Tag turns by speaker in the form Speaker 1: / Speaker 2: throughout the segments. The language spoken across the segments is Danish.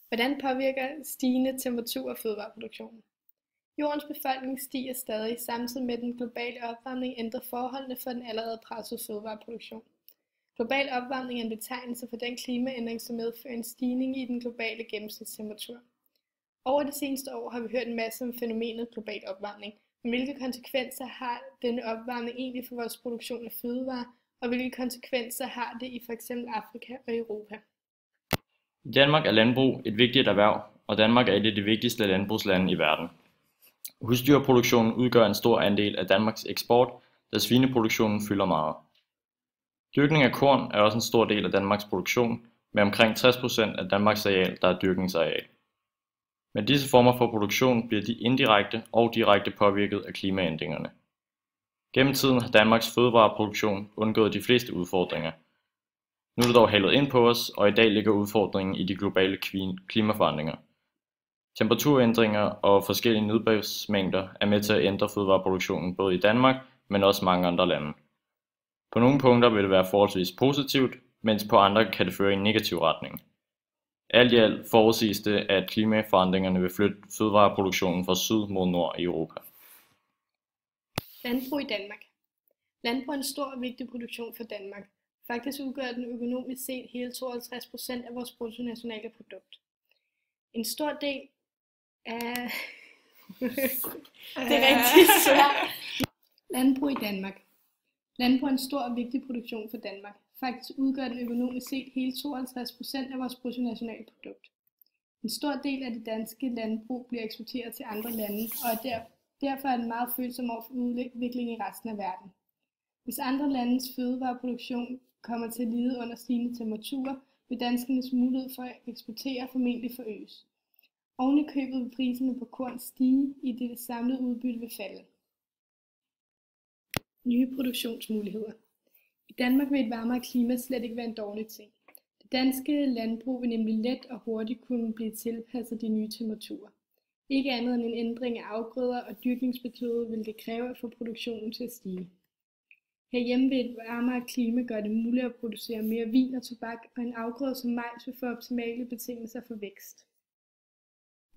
Speaker 1: Hvordan påvirker stigende temperatur fødevareproduktionen? Jordens befolkning stiger stadig, samtidig med den globale opvarmning ændrer forholdene for den allerede pressede fødevareproduktion. Global opvarmning er en betegnelse for den klimaændring, som medfører en stigning i den globale gennemsnitstemperatur. Over de seneste år har vi hørt en masse om fænomenet global opvarmning, men hvilke konsekvenser har denne opvarmning egentlig for vores produktion af fødevarer, og hvilke konsekvenser har det i f.eks. Afrika og Europa?
Speaker 2: I Danmark er landbrug et vigtigt erhverv, og Danmark er et af de vigtigste landbrugslande i verden. Husdyrproduktionen udgør en stor andel af Danmarks eksport, da svineproduktionen fylder meget. Dyrkning af korn er også en stor del af Danmarks produktion, med omkring 60% af Danmarks areal, der er dyrkningsareal. Med disse former for produktion bliver de indirekte og direkte påvirket af klimaændringerne. Gennem tiden har Danmarks fødevareproduktion undgået de fleste udfordringer. Nu er det dog hældet ind på os, og i dag ligger udfordringen i de globale klimaforandringer. Temperaturændringer og forskellige nedbørsmængder er med til at ændre fødevareproduktionen både i Danmark, men også mange andre lande. På nogle punkter vil det være forholdsvis positivt, mens på andre kan det føre i en negativ retning. Alt i alt forudsiges det, at klimaforandringerne vil flytte fødevareproduktionen fra syd mod nord i Europa.
Speaker 1: Landbrug i Danmark. Landbrug er en stor og vigtig produktion for Danmark. Faktisk udgør den økonomisk set hele 52% af vores bruttonationale produkt. En stor del af det rigtige svar. Landbrug i Danmark. Landbrug er en stor og vigtig produktion for Danmark. Faktisk udgør den økonomisk set hele 52% af vores bruttonationale produkt. En stor del af det danske landbrug bliver eksporteret til andre lande, og derfor er den meget følsom over for udvikling i resten af verden. Hvis andre landes fødevareproduktion kommer til at lide under stigende temperaturer, vil danskernes mulighed for at eksportere formentlig forøges. Oven i købet vil priserne på korn stige, i det samlede udbytte vil falde. Nye produktionsmuligheder. I Danmark vil et varmere klima slet ikke være en dårlig ting. Det danske landbrug vil nemlig let og hurtigt kunne blive tilpasset de nye temperaturer. Ikke andet end en ændring af afgrøder og dyrkningsmetoder vil det kræve at få produktionen til at stige. Herhjemme vil et varmere klima gøre det muligt at producere mere vin og tobak, og en afgrøde som majs vil få optimale betingelser for vækst.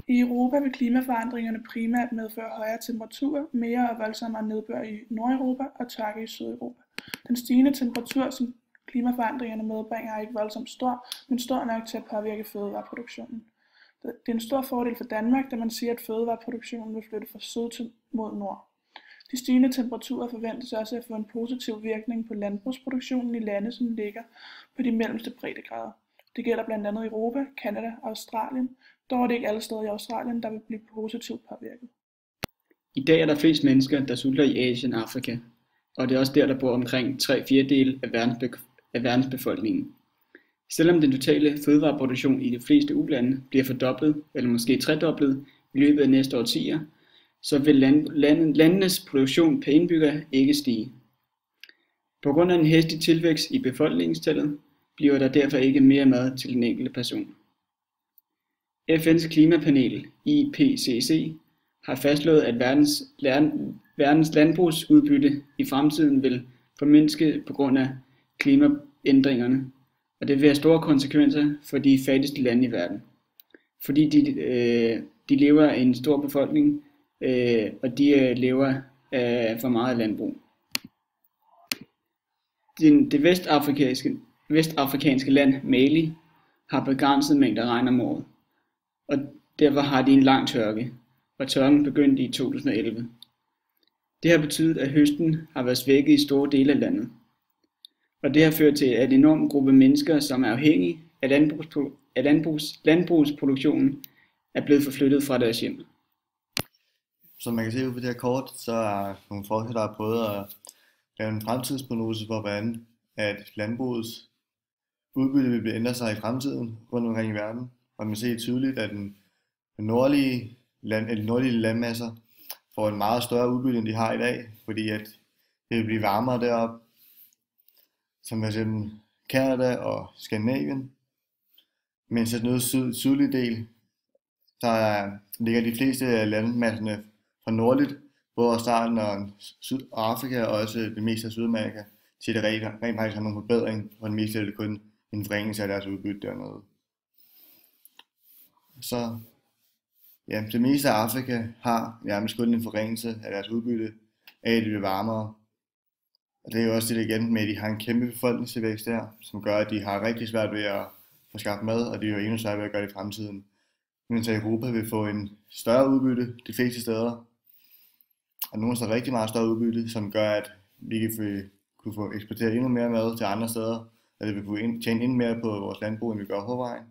Speaker 3: I Europa vil klimaforandringerne primært medføre højere temperaturer, mere og voldsommere nedbør i Nordeuropa og tørke i Sydeuropa. Den stigende temperatur, som klimaforandringerne medbringer, er ikke voldsomt stor, men stor nok til at påvirke fødevareproduktionen. Det er en stor fordel for Danmark, da man siger, at fødevareproduktionen vil flytte fra syd mod nord. De stigende temperaturer forventes også at få en positiv virkning på landbrugsproduktionen i lande, som ligger på de mellemste breddegrader. Det gælder blandt andet Europa, Canada og Australien. Dog er det ikke alle steder i Australien, der vil blive positivt påvirket.
Speaker 4: I dag er der flest mennesker, der sulter i Asien og Afrika, og det er også der, der bor omkring 3/4 af verdensbefolkningen. Selvom den totale fødevareproduktion i de fleste ulande bliver fordoblet, eller måske tredoblet i løbet af næste årtier, så vil landenes produktion per indbygger ikke stige. På grund af en hastig tilvækst i befolkningstallet bliver der derfor ikke mere mad til den enkelte person. FN's klimapanel, IPCC, har fastslået, at verdens landbrugsudbytte i fremtiden vil formindske på grund af klimaændringerne, og det vil have store konsekvenser for de fattigste lande i verden, fordi de lever af en stor befolkning, og de lever af for meget landbrug. Det vestafrikanske land Mali har begrænset mængder regn om året, og derfor har de en lang tørke, og tørken begyndte i 2011. Det har betydet, at høsten har været svækket i store dele af landet, og det har ført til, at en enorm gruppe mennesker, som er afhængige af landbrugsproduktionen, er blevet forflyttet fra deres hjem.
Speaker 5: Som man kan se ud på det her kort, så er nogle forskere, der har prøvet at lave en fremtidsprognose for, hvordan at landbrugets udbytte vil ændre sig i fremtiden rundt omkring i verden. Og man ser tydeligt, at de nordlige landmasser får en meget større udbytte, end de har i dag, fordi at det vil blive varmere deroppe, som f.eks. Canada og Skandinavien. Mens at noget sydlige del, der ligger de fleste af landmasserne fra nordligt, både Australien og Afrika og også det meste af Sydamerika, til det rent faktisk har nogle forbedring, og det meste er det kun en forringelse af deres udbytte dernede. Så ja, det meste af Afrika har nærmest kun en forringelse af deres udbytte af, at det bliver varmere. Og det er jo også det igen med, at de har en kæmpe befolkningstilvækst der, som gør, at de har rigtig svært ved at få skabt mad, og de er jo endnu sværere ved at gøre det i fremtiden. Mens Europa vil få en større udbytte de fleste steder, og nogle steder rigtig meget større udbytte, som gør, at vi kunne få eksporteret endnu mere mad til andre steder, og det vil kunne tjene endnu mere på vores landbrug, end vi gør i forvejen.